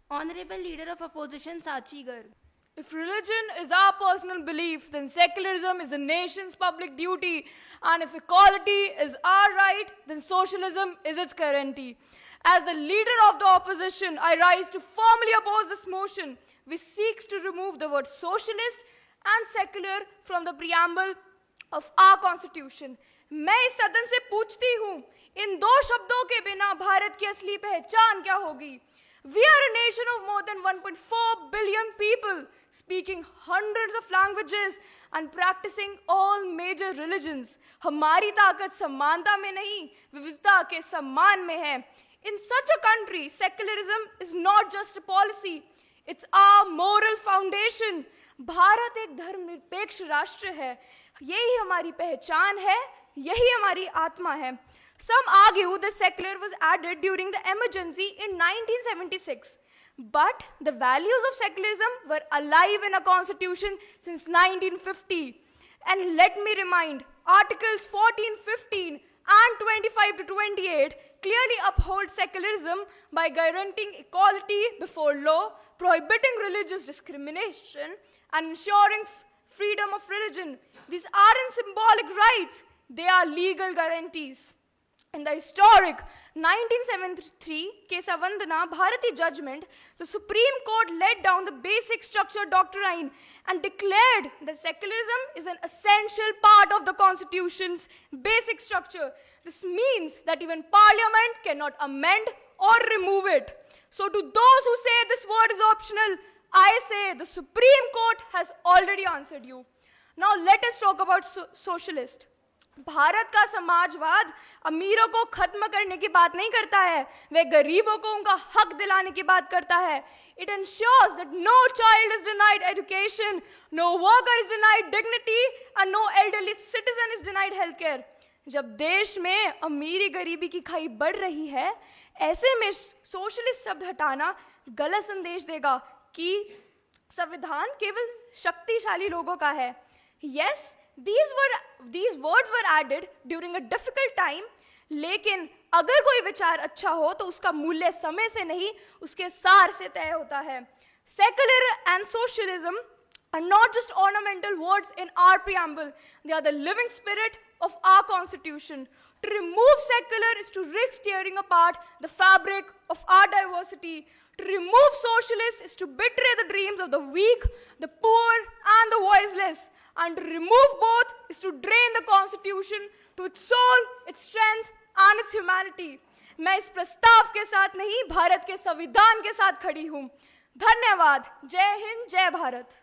Honorable Leader of Opposition Sachi Garg. If religion is our personal belief, then secularism is the nation's public duty. And if equality is our right, then socialism is its guarantee. As the leader of the opposition, I rise to firmly oppose this motion, which seeks to remove the word socialist and secular from the preamble of our constitution. मैं इस सदन से पूछती हूँ, इन दो शब्दों के बिना भारत की असली पहचान क्या होगी? We are a nation of more than 1.4 billion people, speaking hundreds of languages and practicing all major religions. हमारी ताकत समानता में नहीं, विविधता के सम्मान में है. In such a country, secularism is not just a policy, it's our moral foundation. Bharat एक धर्मनिरपेक्ष राष्ट्र है. यही हमारी पहचान है, यही हमारी आत्मा है. Some argue the secular was added during the emergency in 1976. But the values of secularism were alive in our constitution since 1950. And let me remind, Articles 14, 15 and 25 to 28 clearly uphold secularism by guaranteeing equality before law, prohibiting religious discrimination, and ensuring freedom of religion. These aren't symbolic rights, they are legal guarantees. In the historic 1973 case Avandana Bharati judgment, the Supreme Court laid down the basic structure doctrine and declared that secularism is an essential part of the Constitution's basic structure. This means that even Parliament cannot amend or remove it. So to those who say this word is optional, I say the Supreme Court has already answered you. Now let us talk about socialist. Bharat का समाजवाद अमीरों को खत्म करने की बात नहीं करता है, वह गरीबों को उनका हक दिलाने की बात करता है. It ensures that no child is denied education, no worker is denied dignity, and no elderly citizen is denied healthcare. जब देश में अमीरी गरीबी की खाई बढ़ रही है, ऐसे में सोशलिस्ट शब्द हटाना गलत संदेश देगा कि संविधान केवल शक्तिशाली लोगों का है. Yes, these words were added during a difficult time, लेकिन अगर कोई विचार अच्छा हो तो उसका मूल्य समय से नहीं, उसके सार से तय होता है. Secular and socialism are not just ornamental words in our preamble, they are the living spirit of our constitution. To remove secular is to risk tearing apart the fabric of our diversity. To remove socialist is to betray the dreams of the weak, the poor, and the voiceless. And to remove both is to drain the constitution to its soul, its strength, and its humanity. मैं इस प्रस्ताव के साथ नहीं, भारत के संविधान के साथ खड़ी हूँ. धन्यवाद. जय हिंद, जय भारत.